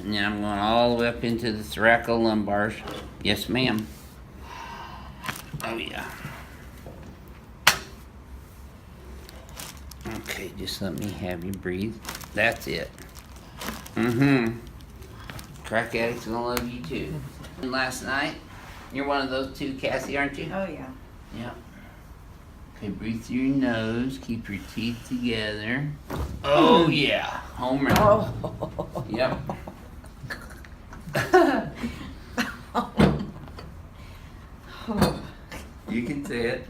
And then I'm going all the way up into the thoracolumbar. Yes, ma'am. Oh, yeah. Okay, just let me have you breathe. That's it. Crack addicts gonna love you too. And last night, you're one of those two, Cassie, aren't you? Oh, yeah. Yeah. Okay, breathe through your nose. Keep your teeth together. Oh, yeah. Home run. Oh. Yep. You can say it.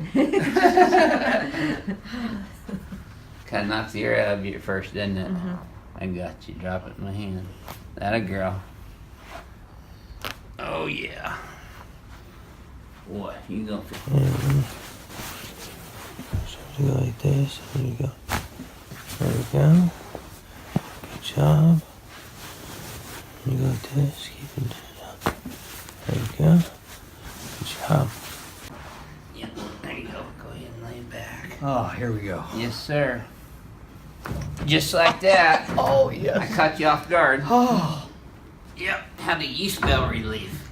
Kind of knocks the air out of you at first, doesn't it? I got you. Drop it in my hand. That a girl. Oh, yeah. What? You go for So you go like this, there you go. There we go. Good job. You go like this, keep it down. There you go. Good job. Yep, there you go. Go ahead and lay back. Oh, here we go. Yes, sir. Just like that. Oh, yes. I caught you off guard. Oh. Yep. How do you spell relief?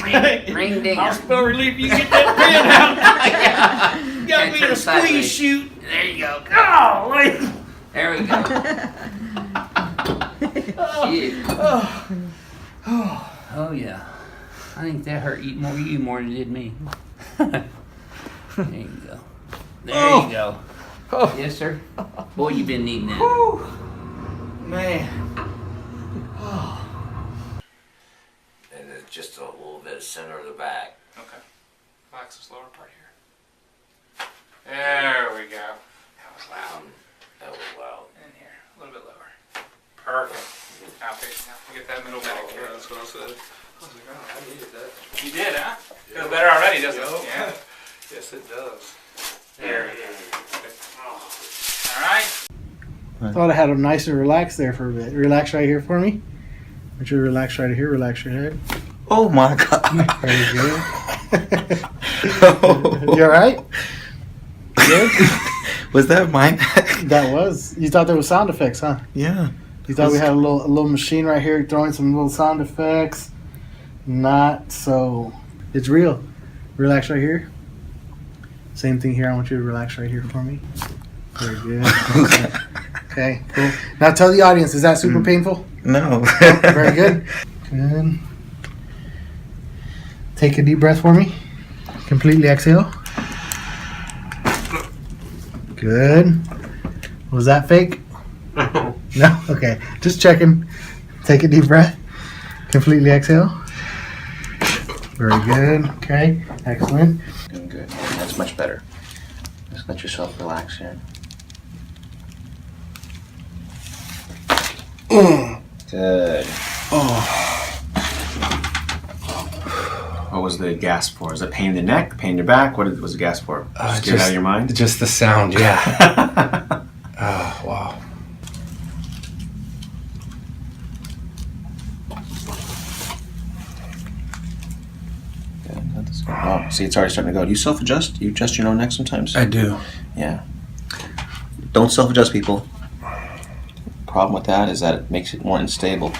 Ring ding. I'll spell relief. You get that pen out. Yeah. You got me in a squeeze shoot. There you go. Golly. There we go. Shit. Oh, yeah. I think that hurt you more than it did me. There you go. There you go. Oh. Yes, sir. Boy, you've been needing that. Whew. Man. Oh. And it's just a little bit center of the back. Okay. Relax this lower part here. There we go. That was loud. That was loud. In here. A little bit lower. Perfect. Now, we get that middle back here. That's what I said. I was like, oh, I needed that. You did, huh? Feels better already, doesn't it? Yup. Yeah. Yes, it does. There it is. All right. I thought I had them nice and relaxed there for a bit. Relax right here for me. Would you relax right here? Relax your head. Oh my God. Very good. You all right? Good? Was that mine? That was. You thought there was sound effects, huh? Yeah. You thought we had a little machine right here throwing some little sound effects. Not so. It's real. Relax right here. Same thing here. I want you to relax right here for me. Very good. Okay, cool. Now tell the audience, is that super painful? No. Very good. Good. Take a deep breath for me. Completely exhale. Good. Was that fake? No? Okay. Just checking. Take a deep breath. Completely exhale. Very good. Okay. Excellent. Doing good. That's much better. Just let yourself relax here. Good. What was the gasp for? Is it pain in the neck, pain in your back? What was the gasp for? Just get it out of your mind? Just the sound, yeah. Oh, wow. Good. That's good. Oh, see, it's already starting to go. Do you self-adjust? You adjust your own neck sometimes? I do. Yeah. Don't self-adjust, people. Problem with that is that it makes it more unstable.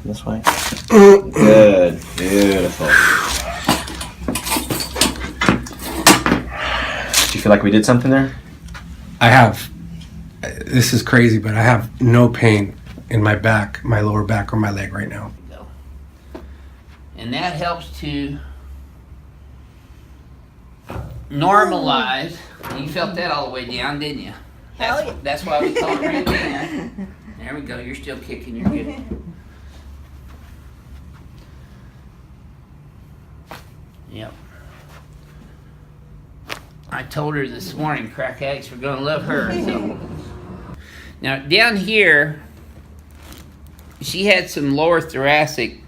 This way. Good. Beautiful. Do you feel like we did something there? I have, this is crazy, but I have no pain in my back, my lower back, or my leg right now. And that helps to normalize. You felt that all the way down, didn't you? That's why we call it ring ding. There we go. You're still kicking. You're good. Yep. I told her this morning, crack addicts were going to love her. So. Now, down here, she had some lower thoracic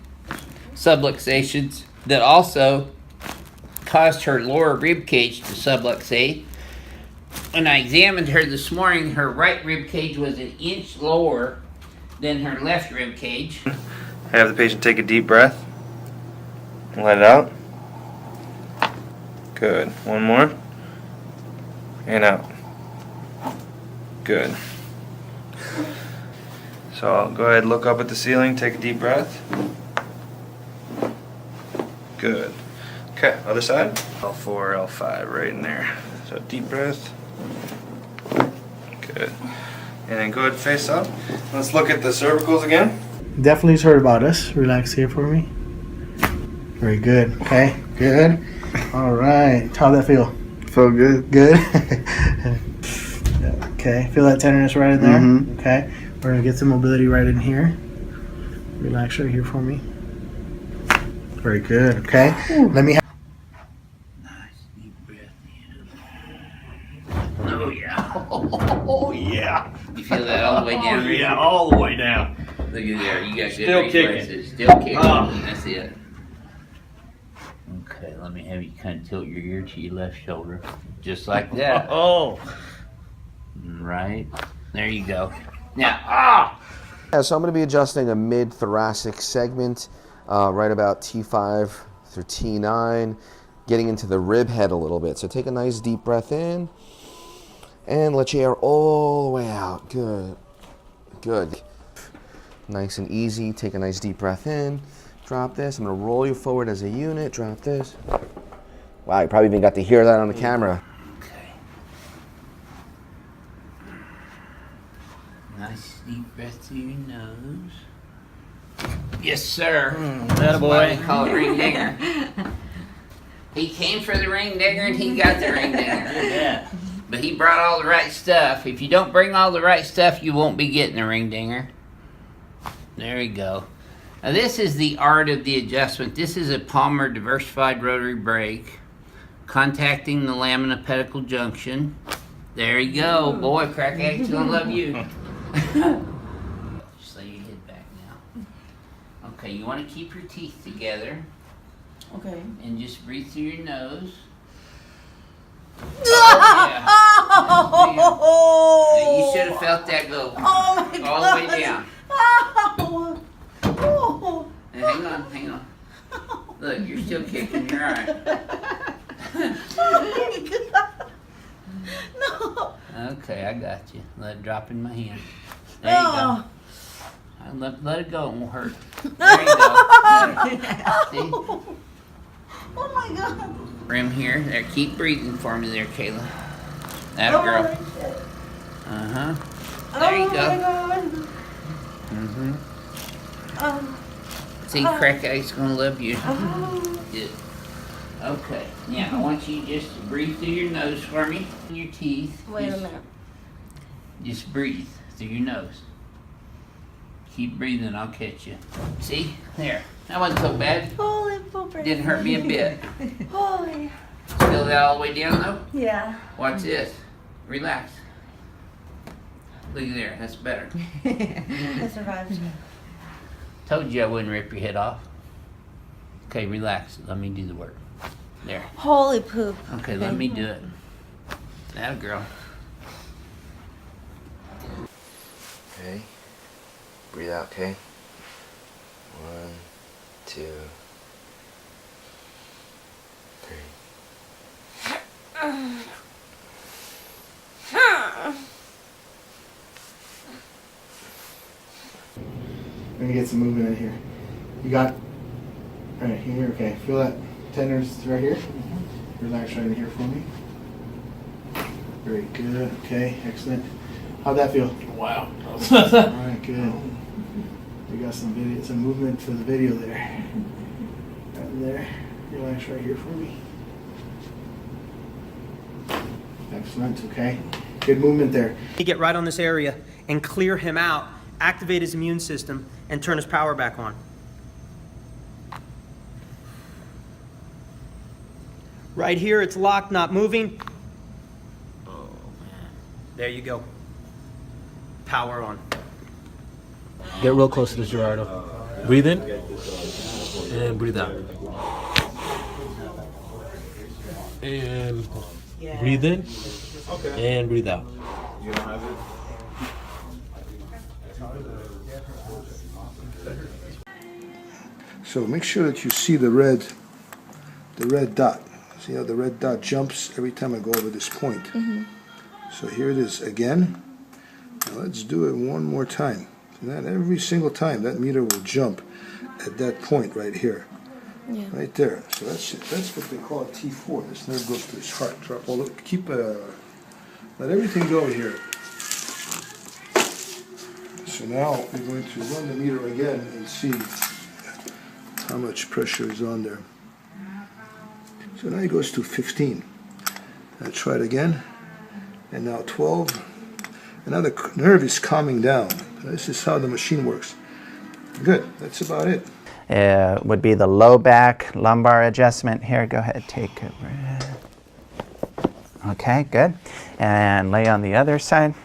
subluxations that also caused her lower rib cage to subluxate. When I examined her this morning, her right rib cage was an inch lower than her left rib cage. Have the patient take a deep breath and let it out. Good. One more. And out. Good. So I'll go ahead, look up at the ceiling, take a deep breath. Good. Okay, other side. L4, L5, right in there. So deep breath. Good. And then go ahead, face up. Let's look at the cervicals again. Definitely has heard about us. Relax here for me. Very good. Okay, good. All right. How'd that feel? Felt good. Good. Okay, feel that tenderness right in there? Mhm. Okay, we're gonna get some mobility right in here. Relax right here for me. Very good. Okay, let me. Nice deep breath in. Oh yeah. Oh yeah. You feel that all the way down? Oh, yeah, all the way down. Look at there. You got Still good kicking. reflexes. Still kicking. Ah. That's it. Okay, let me have you kind of tilt your ear to your left shoulder, just like that. Oh. Right. There you go. Now, Yeah, so I'm going to be adjusting a mid-thoracic segment, right about T5 through T9, getting into the rib head a little bit. So take a nice deep breath in, and let your air all the way out. Good. Good. Nice and easy. Take a nice deep breath in. Drop this. I'm going to roll you forward as a unit. Drop this. Wow, you probably even got to hear that on the camera. okay. Nice deep breath through your nose. Yes, sir. That's why they call it ring dinger. He came for the ring dinger and he got the ring dinger. Yeah. But he brought all the right stuff. If you don't bring all the right stuff, you won't be getting the ring dinger. There we go. Now this is the art of the adjustment. This is a Palmer diversified rotary brake. Contacting the lamina pedicle junction. There you go. Boy, crack addict's gonna love you. Just lay your head back now. Okay, you want to keep your teeth together. Okay. And just breathe through your nose. Yeah. Oh, Yeah, you should have felt that go oh my all God. the way down. Oh. Oh. And hang on. Look, you're still kicking. You're all right. Oh my God. No. Okay, I got you. Let it drop in my hand. There you go. Let it go. It won't hurt. There you go. See? Oh my God. Rim here. There. Keep breathing for me there, Kayla. That girl. Uh-huh. There you go. Mm-hmm. See, crack addict's gonna love you. Good. Okay. Now, I want you just to breathe through your nose for me. Your teeth. Wait a minute. Just breathe through your nose. Keep breathing, I'll catch you. See? There. That wasn't so bad. Holy pooper. Didn't hurt me a bit. Holy. Feel that all the way down though? Yeah. Watch this. Relax. Look at there. That's better. I survived. Told you I wouldn't rip your head off. Okay, relax. Let me do the work. There. Holy poop. Okay, let me do it. That girl. Okay. Breathe out, okay? 1, 2, 3. Let me get some movement in here. You got right here. Okay, feel that tenderness right here. Relax right in here for me. Very good. Okay, excellent. How'd that feel? Wow. All right, good. We got some video, some movement for the video there. Right in there. Relax right here for me. Excellent. Okay. Good movement there. Get right on this area and clear him out, activate his immune system, and turn his power back on. Right here, it's locked, not moving. Oh, man. There you go. Power on. Get real close to the Gerardo. Breathe in and breathe out. And breathe in and breathe out. So make sure that you see the red dot. See how the red dot jumps every time I go over this point. So here it is again. Now let's do it one more time. Not every single time that meter will jump at that point right here. Yeah. Right there. So that's what they call a T4. This nerve goes to his heart. Drop all the, let everything go here. So now we're going to run the meter again and see how much pressure is on there. So now it goes to 15. I'll try it again. And now 12. And now the nerve is calming down. This is how the machine works. Good. That's about it. Would be the low back lumbar adjustment here. Go ahead, take a breath. Okay, good. And lay on the other side.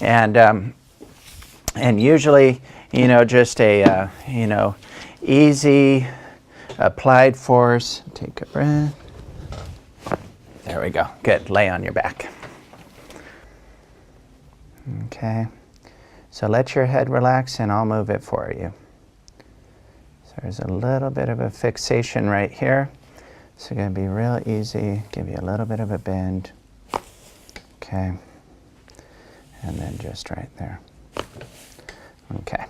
And usually, you know, just a, you know, easy applied force. Take a breath. There we go. Good. Lay on your back. Okay. So let your head relax and I'll move it for you. So there's a little bit of a fixation right here. So it's going to be real easy. Give you a little bit of a bend. Okay. And then just right there. Okay.